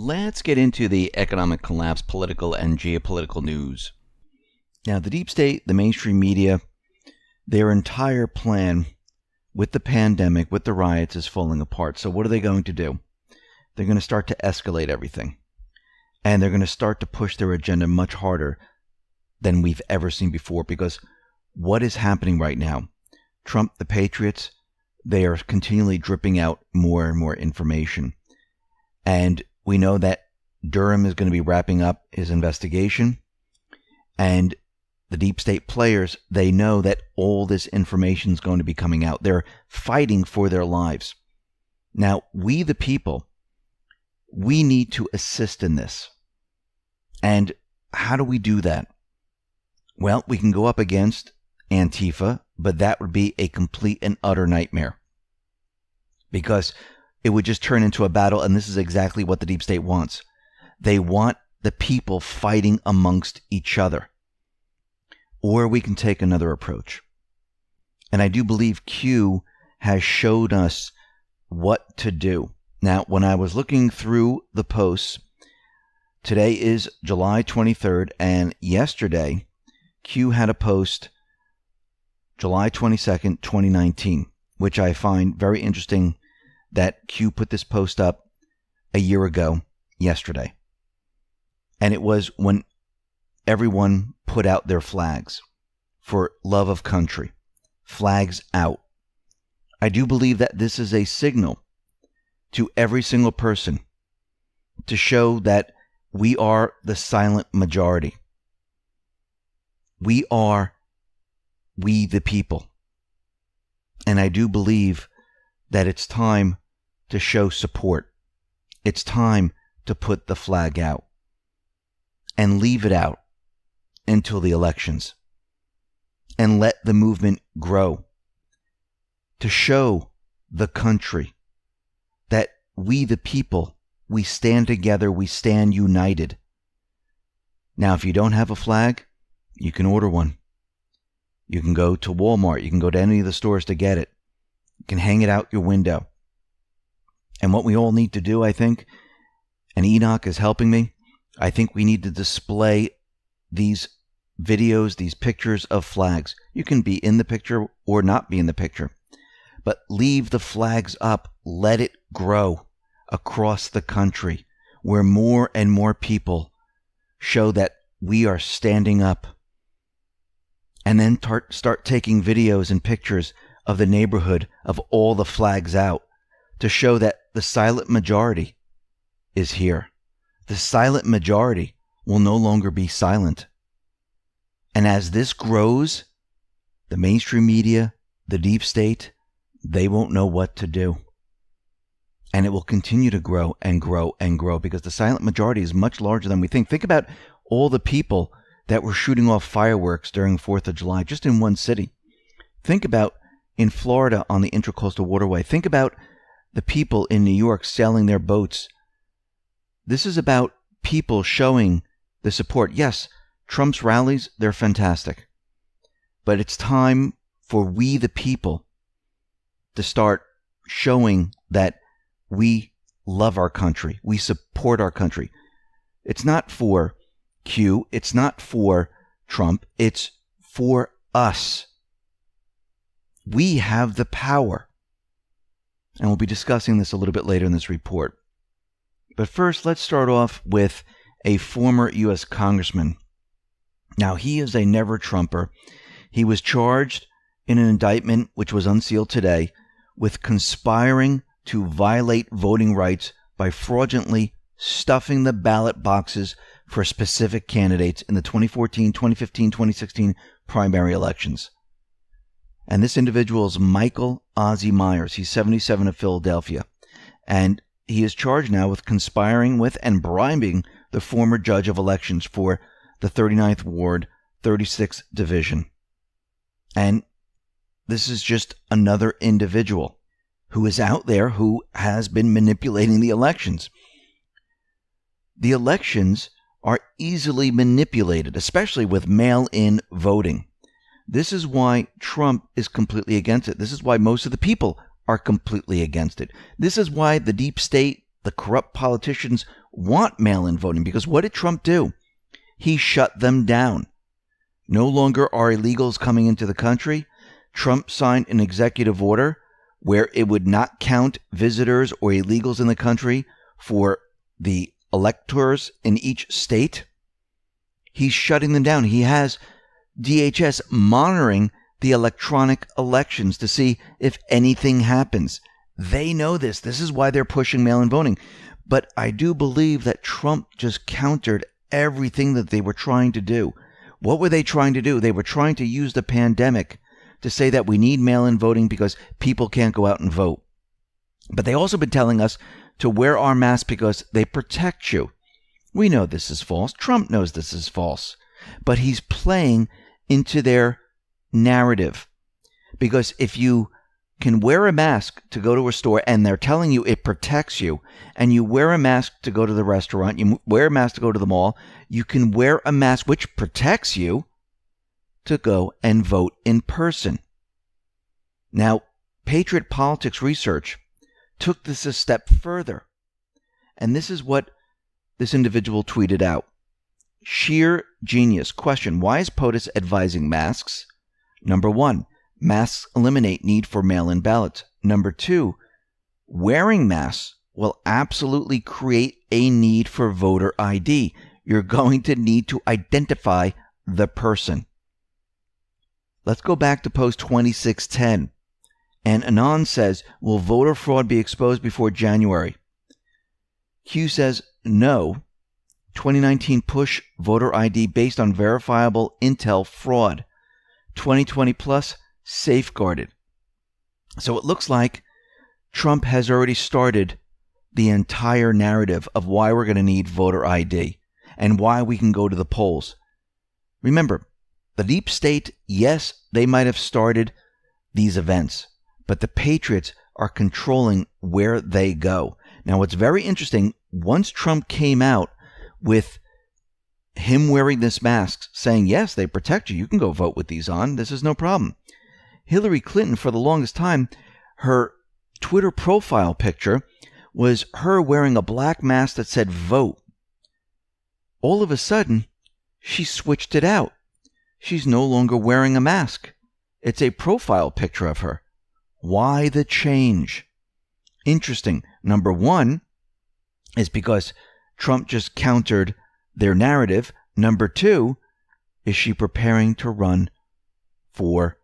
Let's get into the economic collapse, political and geopolitical news. Now, the deep state, the mainstream media, their entire plan with the pandemic, with the riots, is falling apart. So what are they going to do? They're going to start to escalate everything. And they're going to start to push their agenda much harder than we've ever seen before. Because what is happening right now? Trump, the Patriots, they are continually dripping out more and more information. And we know that Durham is going to be wrapping up his investigation. And the deep state players, they know that all this information is going to be coming out. They're fighting for their lives. Now, we the people, we need to assist in this. And how do we do that? Well, we can go up against Antifa, but that would be a complete and utter nightmare. Because it would just turn into a battle, and this is exactly what the deep state wants. They want the people fighting amongst each other. Or we can take another approach. And I do believe Q has showed us what to do. Now, when I was looking through the posts, today is July 23rd, and yesterday, Q had a post July 22nd, 2019, which I find very interesting that Q put this post up a year ago yesterday. And it was when everyone put out their flags for love of country. Flags out. I do believe that this is a signal to every single person to show that we are the silent majority. We are we the people. And I do believe that it's time to show support. It's time to put the flag out and leave it out until the elections and let the movement grow to show the country that we the people, we stand together, we stand united. Now, if you don't have a flag, you can order one. You can go to Walmart. You can go to any of the stores to get it. You can hang it out your window. And what we all need to do, I think, and Enoch is helping me, I think we need to display these videos, these pictures of flags. You can be in the picture or not be in the picture. But leave the flags up. Let it grow across the country where more and more people show that we are standing up. And then start taking videos and pictures of the neighborhood of all the flags out to show that the silent majority is here. The silent majority will no longer be silent. And as this grows, the mainstream media, the deep state, they won't know what to do. And it will continue to grow and grow and grow because the silent majority is much larger than we think. Think about all the people that were shooting off fireworks during 4th of July just in one city. Think about in Florida on the Intracoastal Waterway. Think about the people in New York sailing their boats. This is about people showing the support. Yes, Trump's rallies, they're fantastic. But it's time for we the people to start showing that we love our country. We support our country. It's not for Q. It's not for Trump. It's for us. We have the power. And we'll be discussing this a little bit later in this report. But first, let's start off with a former U.S. congressman. Now, he is a never-Trumper. He was charged in an indictment, which was unsealed today, with conspiring to violate voting rights by fraudulently stuffing the ballot boxes for specific candidates in the 2014, 2015, 2016 primary elections. And this individual is Michael Ozzie Myers. He's 77 of Philadelphia. And he is charged now with conspiring with and bribing the former judge of elections for the 39th Ward, 36th Division. And this is just another individual who is out there who has been manipulating the elections. The elections are easily manipulated, especially with mail-in voting. This is why Trump is completely against it. This is why most of the people are completely against it. This is why the deep state, the corrupt politicians want mail-in voting, because what did Trump do? He shut them down. No longer are illegals coming into the country. Trump signed an executive order where it would not count visitors or illegals in the country for the electors in each state. He's shutting them down. He has DHS monitoring the electronic elections to see if anything happens. They know this. This is why they're pushing mail-in voting. But I do believe that Trump just countered everything that they were trying to do. What were they trying to do? They were trying to use the pandemic to say that we need mail-in voting because people can't go out and vote. But they also been telling us to wear our masks because they protect you. We know this is false. Trump knows this is false. But he's playing into their narrative. Because if you can wear a mask to go to a store and they're telling you it protects you, and you wear a mask to go to the restaurant, you wear a mask to go to the mall, you can wear a mask which protects you to go and vote in person. Now, Patriot Politics Research took this a step further. And this is what this individual tweeted out. Sheer genius. Question: why is POTUS advising masks? Number 1, masks eliminate need for mail-in ballots. Number 2, wearing masks will absolutely create a need for voter ID. You're going to need to identify the person. Let's go back to post 2610. And Anon says, will voter fraud be exposed before January? Q says, no. 2019 push voter ID based on verifiable intel fraud. 2020 plus safeguarded. So it looks like Trump has already started the entire narrative of why we're going to need voter ID and why we can go to the polls. Remember, the deep state, yes, they might have started these events, but the patriots are controlling where they go. Now, what's very interesting, once Trump came out with him wearing this mask, saying, yes, they protect you. You can go vote with these on. This is no problem. Hillary Clinton, for the longest time, her Twitter profile picture was her wearing a black mask that said vote. All of a sudden, she switched it out. She's no longer wearing a mask. It's a profile picture of her. Why the change? Interesting. Number 1 is because Trump just countered their narrative. Number 2, is she preparing to run for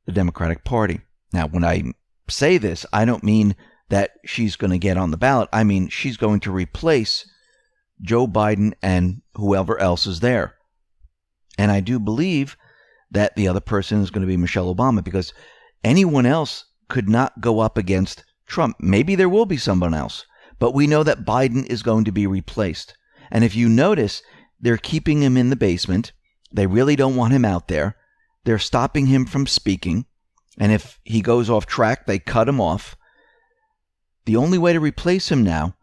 the Democratic Party? Now, when I say this, I don't mean that she's going to get on the ballot. I mean, she's going to replace Joe Biden and whoever else is there. And I do believe that the other person is going to be Michelle Obama, because anyone else could not go up against Trump. Maybe there will be someone else, but we know that Biden is going to be replaced. And if you notice, they're keeping him in the basement. They really don't want him out there. They're stopping him from speaking. And if he goes off track, they cut him off. The only way to replace him now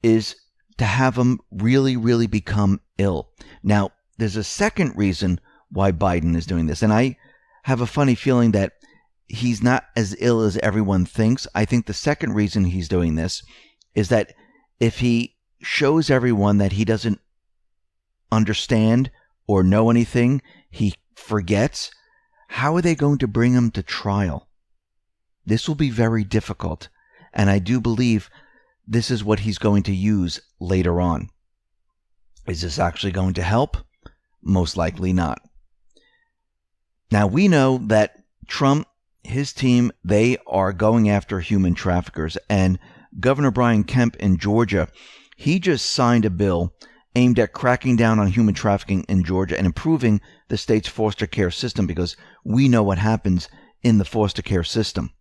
is to have him really, really become ill. Now, there's a second reason why Biden is doing this. And I have a funny feeling that he's not as ill as everyone thinks. I think the second reason he's doing this is that if he shows everyone that he doesn't understand or know anything, he forgets, how are they going to bring him to trial? This will be very difficult. And I do believe this is what he's going to use later on. Is this actually going to help? Most likely not. Now, we know that Trump, his team, they are going after human traffickers. And Governor Brian Kemp in Georgia, he just signed a bill aimed at cracking down on human trafficking in Georgia and improving the state's foster care system, because we know what happens in the foster care system.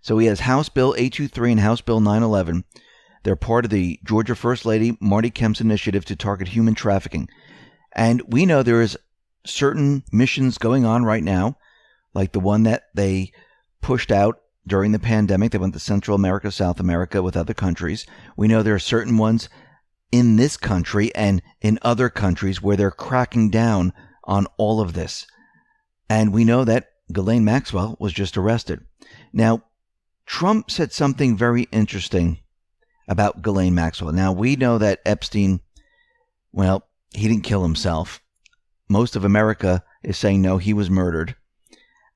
So he has House Bill 823 and House Bill 911. They're part of the Georgia First Lady Marty Kemp's initiative to target human trafficking. And we know there is certain missions going on right now, like the one that they pushed out during the pandemic. They went to Central America, South America with other countries. We know there are certain ones in this country and in other countries where they're cracking down on all of this. And we know that Ghislaine Maxwell was just arrested. Now, Trump said something very interesting about Ghislaine Maxwell. Now, we know that Epstein, well, he didn't kill himself. Most of America is saying no, he was murdered.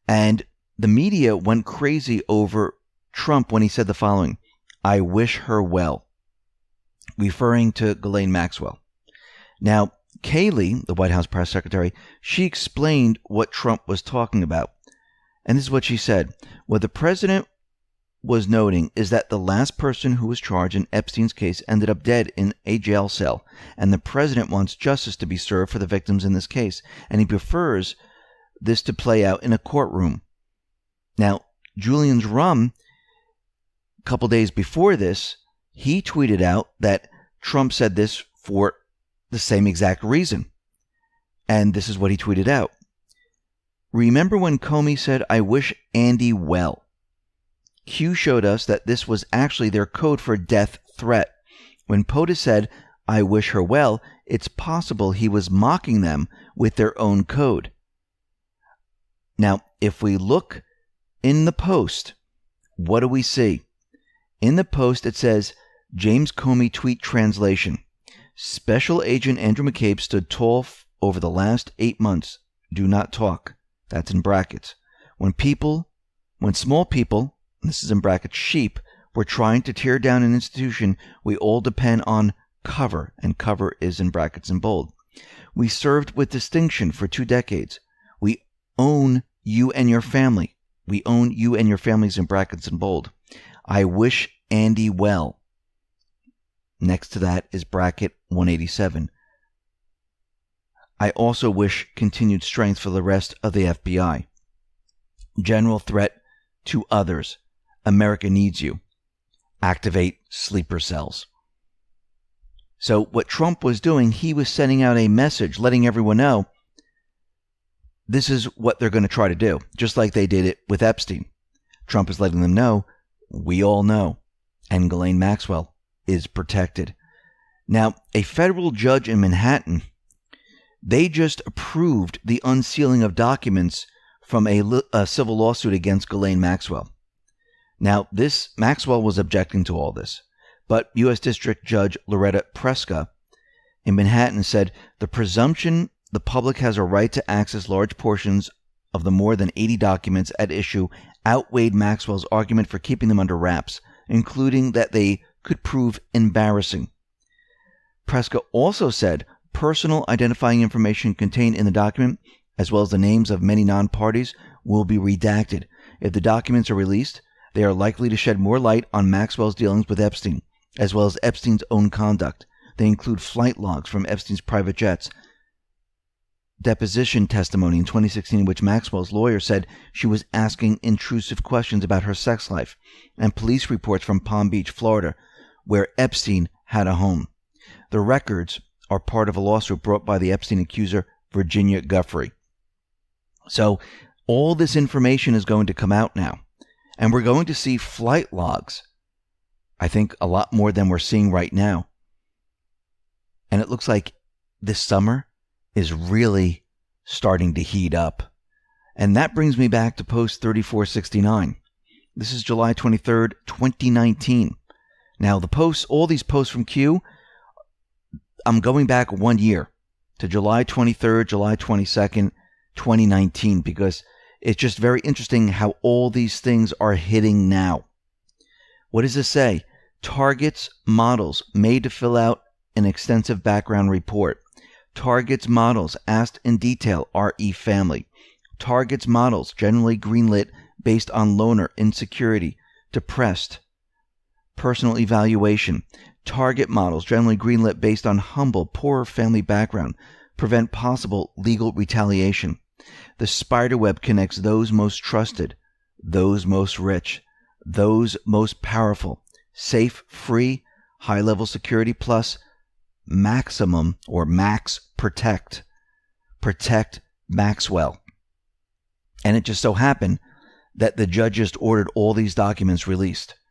And the media went crazy over Trump when he said the following: "I wish her well," referring to Ghislaine Maxwell. Now, Kayleigh, the White House press secretary, she explained what Trump was talking about. And this is what she said. What the president was noting is that the last person who was charged in Epstein's case ended up dead in a jail cell, and the president wants justice to be served for the victims in this case, and he prefers this to play out in a courtroom. Now, Julian's Rum, a couple days before this, he tweeted out that Trump said this for the same exact reason. And this is what he tweeted out. "Remember when Comey said, 'I wish Andy well'? Q showed us that this was actually their code for death threat. When POTUS said, 'I wish her well,' it's possible he was mocking them with their own code." Now, if we look in the post, what do we see? In the post, it says, James Comey tweet translation: "Special Agent Andrew McCabe stood tall over the last 8 months. Do not talk." That's in brackets. When small people, this is in brackets, sheep, were trying to tear down an institution, we all depend on cover, and cover is in brackets in bold. "We served with distinction for 2 decades. We own you and your family." We own you and your families in brackets in bold. "I wish Andy well." Next to that is bracket 187. "I also wish continued strength for the rest of the FBI. General threat to others. America needs you. Activate sleeper cells." So what Trump was doing, he was sending out a message letting everyone know this is what they're going to try to do, just like they did it with Epstein. Trump is letting them know, we all know, and Ghislaine Maxwell is protected. Now, a federal judge in Manhattan, they just approved the unsealing of documents from a civil lawsuit against Ghislaine Maxwell. Now, this Maxwell was objecting to all this, but U.S. District Judge Loretta Preska in Manhattan said the presumption the public has a right to access large portions of the more than 80 documents at issue outweighed Maxwell's argument for keeping them under wraps, including that they could prove embarrassing. Preska also said personal identifying information contained in the document, as well as the names of many non-parties, will be redacted. If the documents are released, they are likely to shed more light on Maxwell's dealings with Epstein, as well as Epstein's own conduct. They include flight logs from Epstein's private jets, deposition testimony in 2016 in which Maxwell's lawyer said she was asking intrusive questions about her sex life, and police reports from Palm Beach, Florida, where Epstein had a home. The records are part of a lawsuit brought by the Epstein accuser, Virginia Giuffre. So all this information is going to come out now, and we're going to see flight logs, I think a lot more than we're seeing right now. And it looks like this summer is really starting to heat up. And that brings me back to post 3469. This is July 23rd, 2019. Now, the posts, all these posts from Q, I'm going back 1 year to July 23rd, July 22nd, 2019, because it's just very interesting how all these things are hitting now. What does this say? Targets models made to fill out an extensive background report. Targets models asked in detail RE family. Targets models generally greenlit based on loner, insecurity, depressed, personal evaluation. Target models generally greenlit based on humble, poorer family background, prevent possible legal retaliation. The spiderweb connects those most trusted, those most rich, those most powerful, safe, free, high-level security plus maximum or max protect. Protect Maxwell. And it just so happened that the judge just ordered all these documents released.